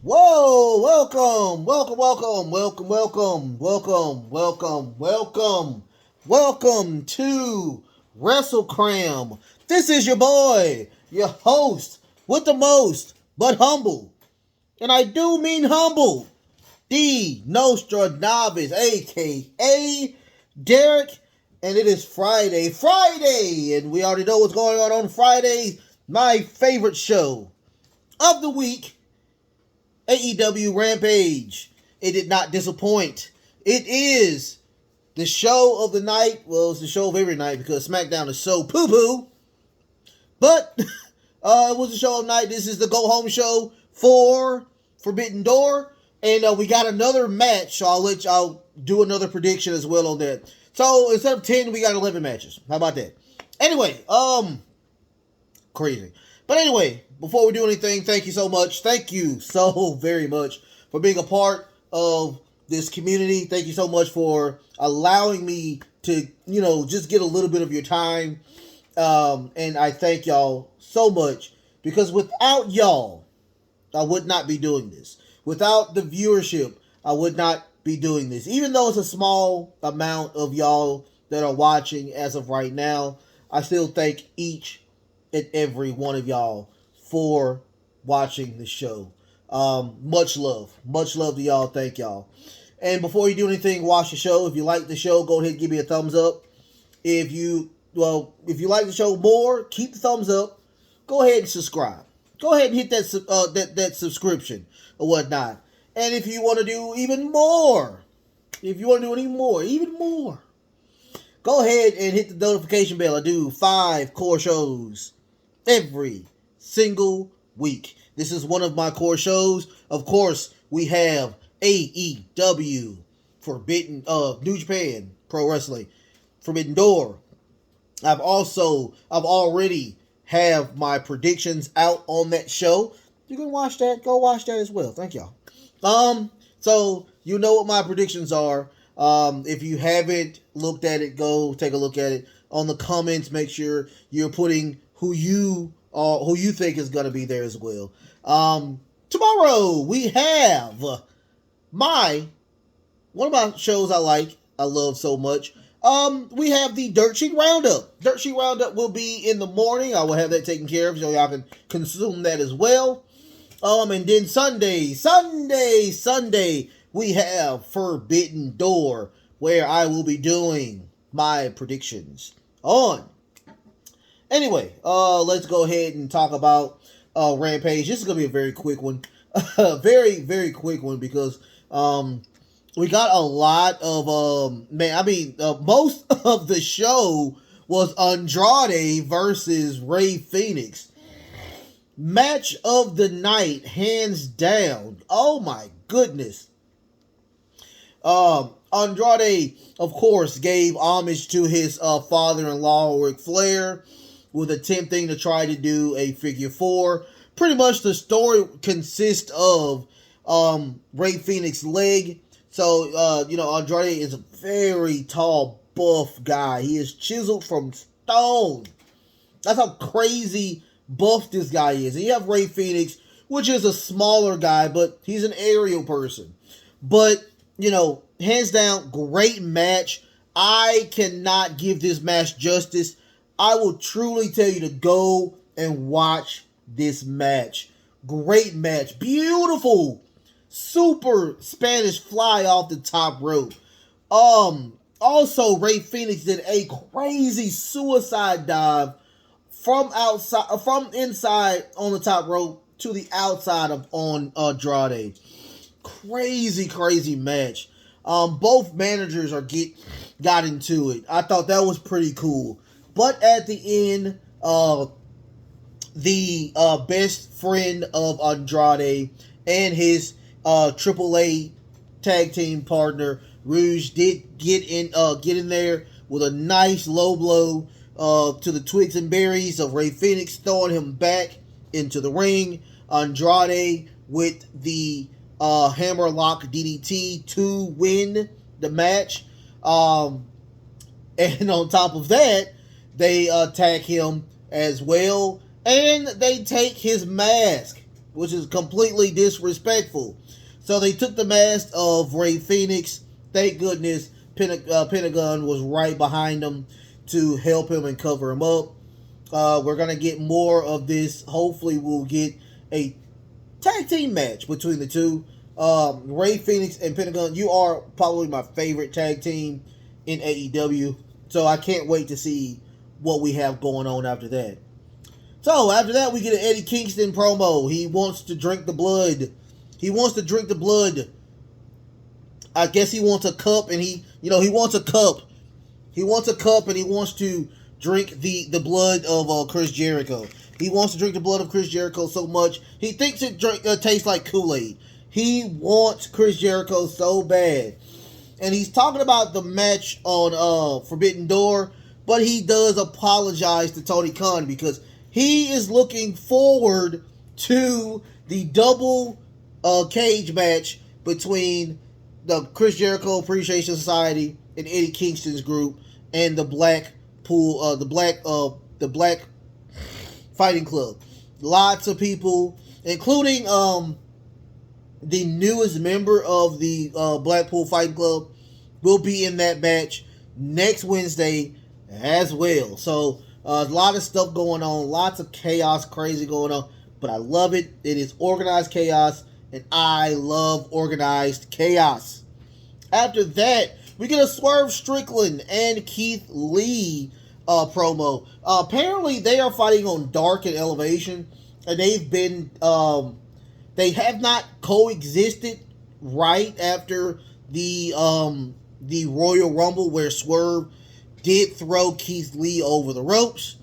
Whoa, welcome to WrestleCram. This is your boy, your host with the most, but humble. And I do mean humble. The Nostra Novice, aka Derek. And it is Friday. And we already know what's going on Fridays. My favorite show of the week, AEW Rampage. It did not disappoint. It is the show of the night. Well, it's the show of every night because SmackDown is so poo-poo. But it was the show of the night. This is the go-home show for Forbidden Door. And we got another match, so I'll do another prediction as well on that. So instead of 10, we got 11 matches. How about that? Anyway, crazy. But anyway, before we do anything, thank you so much. Thank you so very much for being a part of this community. Thank you so much for allowing me to, just get a little bit of your time. And I thank y'all so much because without y'all, I would not be doing this. Without the viewership, I would not be doing this. Even though it's a small amount of y'all that are watching as of right now, I still thank each and every one of y'all for watching the show. Much love to y'all. Thank y'all. And before you do anything, watch the show. If you like the show, go ahead and give me a thumbs up. If you like the show more, keep the thumbs up. Go ahead and subscribe. Go ahead and hit that subscription or whatnot. And if you want to do even more, go ahead and hit the notification bell. I do 5 core shows every single week. This is one of my core shows. Of course, we have AEW Forbidden New Japan Pro Wrestling Forbidden Door. I've already have my predictions out on that show. You can watch that. Go watch that as well. Thank y'all. So you know what my predictions are. If you haven't looked at it, go take a look at it. On the comments, make sure you're putting who you think is gonna be there as well. Tomorrow we have one of my shows I love so much. We have the Dirt Sheet Roundup. Dirt Sheet Roundup will be in the morning. I will have that taken care of so y'all can consume that as well. And then Sunday, we have Forbidden Door, where I will be doing my predictions on. Anyway, let's go ahead and talk about Rampage. This is going to be a very quick one. Very, very quick one because we got a lot of, most of the show was Andrade versus Rey Fenix. Match of the night, hands down. Oh my goodness. Andrade, of course, gave homage to his father-in-law, Ric Flair, with attempting to try to do a figure 4. Pretty much the story consists of Rey Fenix's leg. So, Andrade is a very tall, buff guy. He is chiseled from stone. That's how crazy buff this guy is. And you have Rey Fenix, which is a smaller guy, but he's an aerial person. But, hands down, great match. I cannot give this match justice. I will truly tell you to go and watch this match. Great match. Beautiful. Super Spanish fly off the top rope. Also, Rey Fenix did a crazy suicide dive from inside on the top rope to the outside on Andrade. Crazy match. Both managers got into it. I thought that was pretty cool. But at the end, the best friend of Andrade and his AAA tag team partner Rouge did get in there with a nice low blow to the twigs and berries of Rey Fenix, throwing him back into the ring. Andrade with the hammerlock DDT to win the match. And on top of that, they attack him as well, and they take his mask. which is completely disrespectful. So they took the mask of Rey Fenix. Thank goodness Pentagon was right behind him to help him and cover him up. We're going to get more of this. Hopefully we'll get a tag team match between the two. Rey Fenix and Pentagon, you are probably my favorite tag team in AEW. So I can't wait to see what we have going on after that. So after that, we get an Eddie Kingston promo. He wants to drink the blood. He wants to drink the blood. I guess he wants a cup, and he wants a cup. He wants a cup, and he wants to drink the blood of Chris Jericho. He wants to drink the blood of Chris Jericho so much. He thinks it tastes like Kool-Aid. He wants Chris Jericho so bad. And he's talking about the match on Forbidden Door, but he does apologize to Tony Khan because he is looking forward to the double cage match between the Chris Jericho Appreciation Society and Eddie Kingston's group and the Black Fighting Club. Lots of people, including the newest member of the Blackpool Fighting Club, will be in that match next Wednesday as well. So a lot of stuff going on, lots of chaos, crazy going on, but I love it. It is organized chaos, and I love organized chaos. After that, we get a Swerve Strickland and Keith Lee promo. Apparently, they are fighting on Dark and Elevation, and they have not coexisted right after the Royal Rumble, where Swerve did throw Keith Lee over the ropes.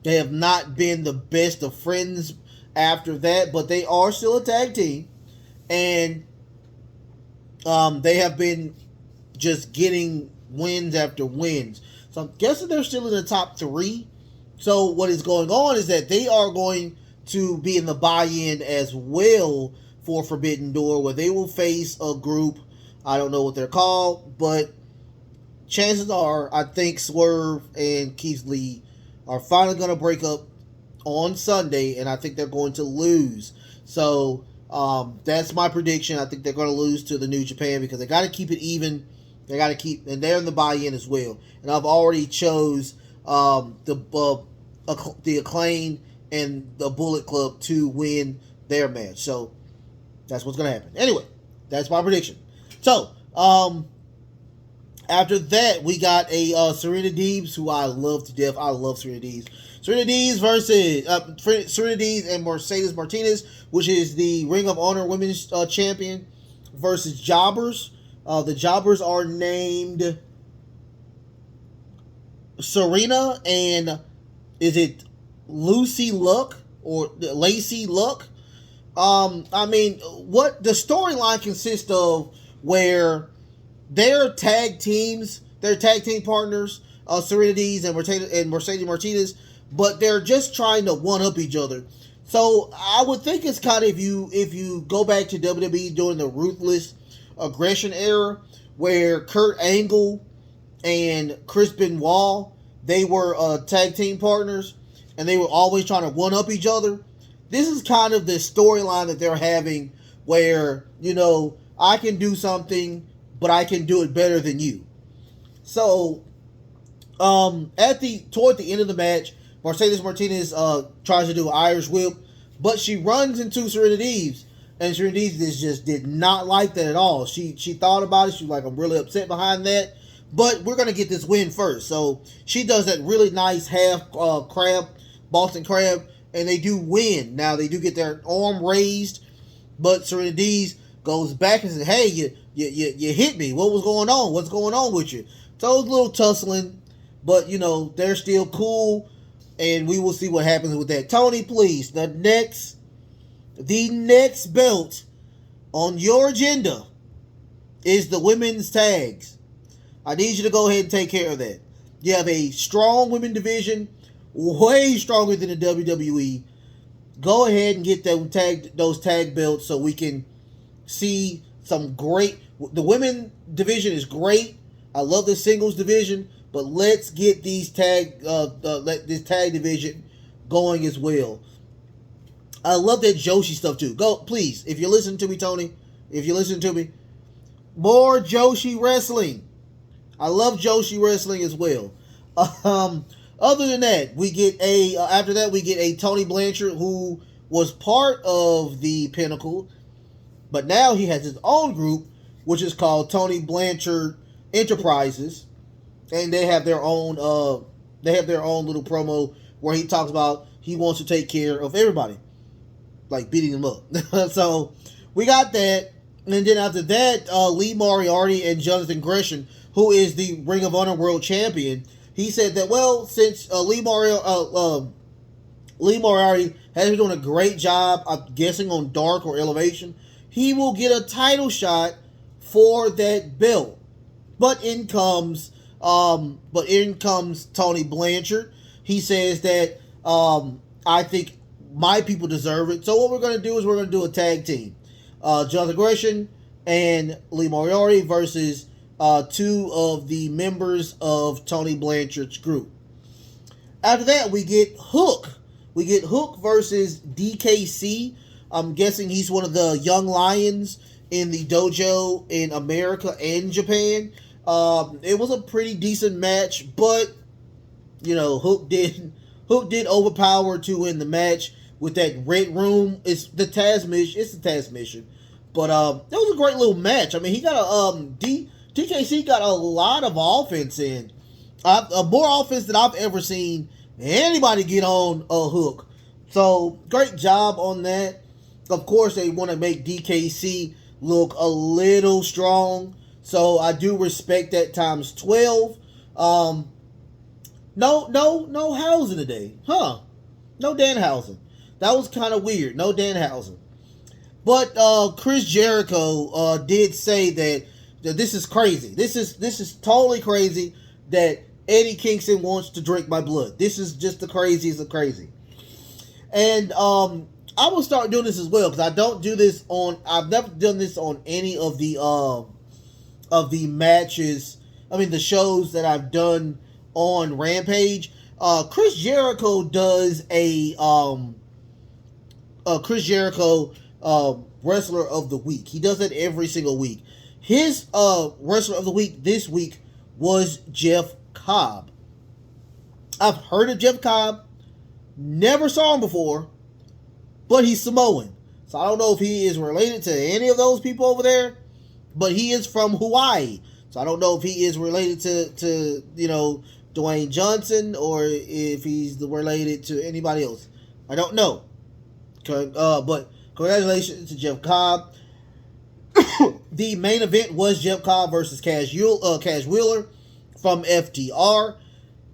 They have not been the best of friends after that, but they are still a tag team, and they have been just getting wins after wins. So I'm guessing they're still in the top 3. So what is going on is that they are going to be in the buy-in as well for Forbidden Door, where they will face a group. I don't know what they're called, but chances are, I think Swerve and Keith Lee are finally going to break up on Sunday, and I think they're going to lose. So that's my prediction. I think they're going to lose to the New Japan because they got to keep it even. They got to keep, and they're in the buy-in as well. And I've already chose the Acclaim and the Bullet Club to win their match. So that's what's going to happen. Anyway, that's my prediction. So after that, we got a Serena Deebs, who I love to death. I love Serena Deebs. Serena Deebs versus Serena Deebs and Mercedes Martinez, which is the Ring of Honor Women's Champion, versus Jobbers. The Jobbers are named Serena and is it Lucy Luck or Lacey Luck? I mean, what the storyline consists of, where their tag team partners, Serena Deebs and Mercedes Martinez, but they're just trying to one up each other. So I would think it's kind of, if you go back to WWE during the Ruthless Aggression era, where Kurt Angle and Chris Benoit, they were tag team partners, and they were always trying to one up each other. This is kind of the storyline that they're having, where, I can do something, but I can do it better than you. So, toward the end of the match, Mercedes Martinez tries to do an Irish whip, but she runs into Serena Deebs, and Serena Deebs just did not like that at all. She thought about it. She was like, I'm really upset behind that, but we're going to get this win first. So she does that really nice half Boston Crab, and they do win. Now, they do get their arm raised, but Serena Deebs goes back and says, hey, you hit me. What was going on? What's going on with you? So it was a little tussling, but, they're still cool, and we will see what happens with that. Tony, please, the next belt on your agenda is the women's tags. I need you to go ahead and take care of that. You have a strong women division, way stronger than the WWE. Go ahead and get those tag belts so we can see some great. The women division is great. I love the singles division, but let's get these this tag division going as well. I love that Joshi stuff too. Go, please, if you're listening to me, Tony, if you're listening to me, more Joshi wrestling. I love Joshi wrestling as well. Other than that, we get after that we get a Tony Blanchard who was part of the Pinnacle, but now he has his own group, which is called Tony Blanchard Enterprises, and they have their own little promo where he talks about he wants to take care of everybody, like beating them up. So we got that, and then after that, Lee Moriarty and Jonathan Gresham, who is the Ring of Honor World Champion, he said that, well, since Lee Moriarty has been doing a great job, I'm guessing on Dark or Elevation, he will get a title shot for that belt. But in comes Tony Blanchard. He says that I think my people deserve it. So what we're going to do is we're going to do a tag team. Jonathan Gresham and Lee Moriarty versus two of the members of Tony Blanchard's group. After that, we get Hook. We get Hook versus DKC. I'm guessing he's one of the young lions in the dojo in America and Japan. It was a pretty decent match, but you know, Hook did overpower to win the match with that red room. It's the Taz mission. But it was a great little match. I mean, he got DKC got a lot of offense in. More offense than I've ever seen anybody get on a Hook. So, great job on that. Of course, they want to make DKC look a little strong. So, I do respect that times 12. No Danhausen today. Huh. No Danhausen. That was kind of weird. No Danhausen. But Chris Jericho did say that this is crazy. This is totally crazy that Eddie Kingston wants to drink my blood. This is just the craziest of crazy. And I will start doing this as well, because I don't do this on. I've never done this on any of the matches. I mean, the shows that I've done on Rampage. Chris Jericho does a Chris Jericho Wrestler of the Week. He does it every single week. His Wrestler of the Week this week was Jeff Cobb. I've heard of Jeff Cobb. Never saw him before, but he's Samoan. So I don't know if he is related to any of those people over there, but he is from Hawaii. So I don't know if he is related to Dwayne Johnson, or if he's related to anybody else. I don't know. But congratulations to Jeff Cobb. The main event was Jeff Cobb versus Cash Wheeler from FTR.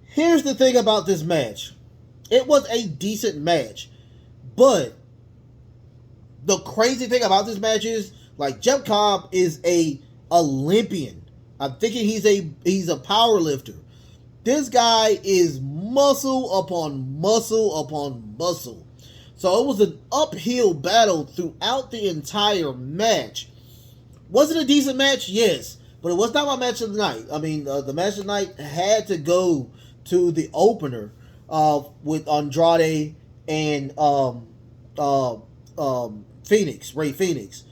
Here's the thing about this match. It was a decent match, but the crazy thing about this match is, like, Jeff Cobb is a Olympian. I'm thinking he's a power lifter. This guy is muscle upon muscle upon muscle. So it was an uphill battle throughout the entire match. Was it a decent match? Yes. But it was not my match of the night. I mean, the match of the night had to go to the opener with Andrade and Ray Phoenix.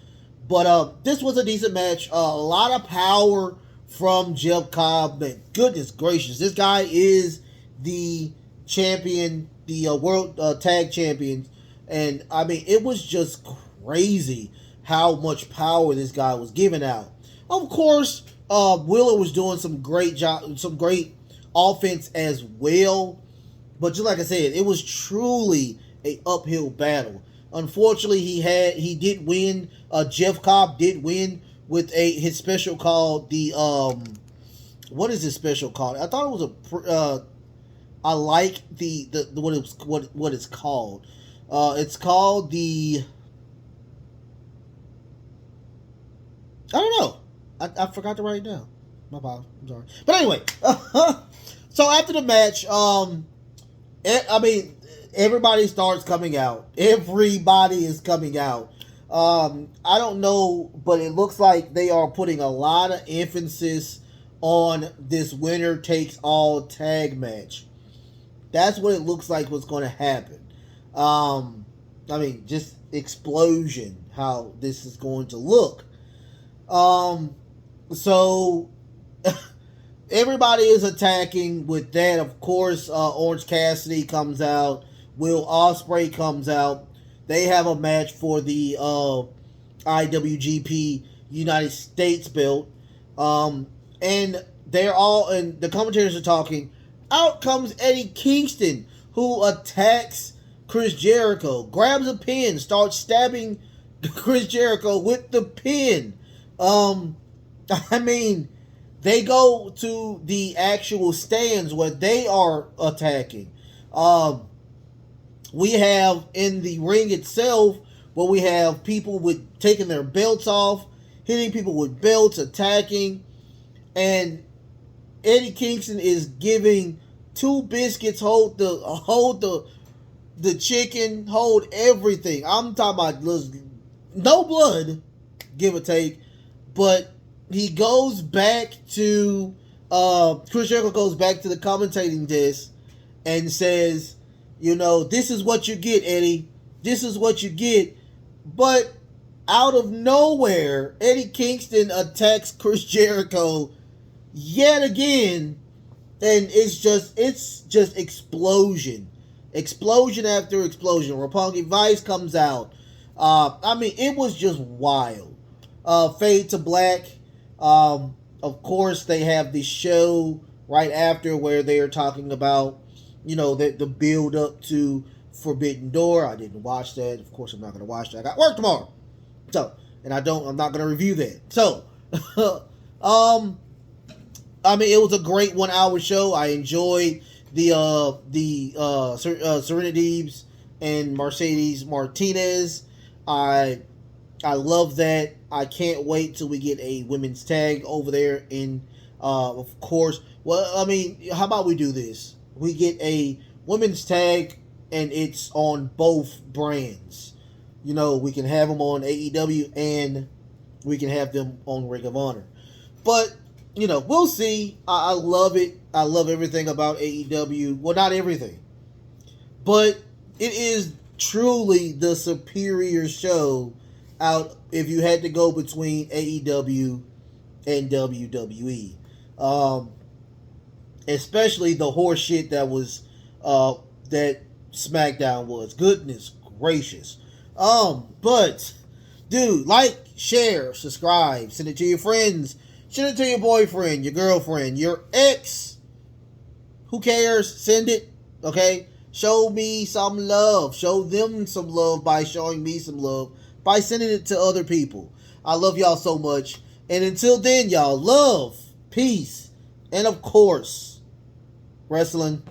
But this was a decent match. A lot of power from Jeff Cobb. Man, goodness gracious. This guy is the champion, the world tag champion. And, I mean, it was just crazy how much power this guy was giving out. Of course, Wheeler was doing some great offense as well. But just like I said, it was truly an uphill battle. Unfortunately, he did win. Jeff Cobb did win with his special called the what is his special called? I thought it was I like the what it's called. It's called the, I don't know. I forgot to write it down. My bad. I'm sorry. But anyway, so after the match, I mean, everybody starts coming out. Everybody is coming out. I don't know, but it looks like they are putting a lot of emphasis on this winner takes all tag match. That's what it looks like was going to happen. I mean, just explosion how this is going to look. So everybody is attacking with that. Of course, Orange Cassidy comes out. Will Ospreay comes out. They have a match for the IWGP United States belt. And they're all, and the commentators are talking. Out comes Eddie Kingston, who attacks Chris Jericho, grabs a pin, starts stabbing Chris Jericho with the pin. I mean, they go to the actual stands where they are attacking. We have in the ring itself where we have people with taking their belts off, hitting people with belts, attacking, and Eddie Kingston is giving two biscuits, hold the chicken, hold everything. I'm talking about no blood, give or take, but he goes back to Chris Jericho goes back to the commentating desk and says, this is what you get, Eddie. This is what you get. But out of nowhere, Eddie Kingston attacks Chris Jericho yet again, and it's just explosion after explosion. Roppongi Vice comes out. I mean, it was just wild. Fade to Black. Of course, they have this show right after where they are talking about, the build up to Forbidden Door. I didn't watch that. Of course, I'm not going to watch that. I got work tomorrow, and I'm not going to review that. So, I mean, it was a great 1 hour show. I enjoyed the Serena Deebs and Mercedes Martinez. I love that. I can't wait till we get a women's tag over there in, of course. Well, I mean, how about we do this? We get a women's tag and it's on both brands. We can have them on AEW and we can have them on Ring of Honor. But, we'll see. I love it. I love everything about AEW. Well, not everything. But it is truly the superior show out if you had to go between AEW and WWE. Especially the horse shit that was that SmackDown was. Goodness gracious. But dude, like, share, subscribe, send it to your friends, send it to your boyfriend, your girlfriend, your ex. Who cares? Send it. Okay? Show me some love. Show them some love by showing me some love by sending it to other people. I love y'all so much. And until then, y'all, love, peace, and of course, wrestling.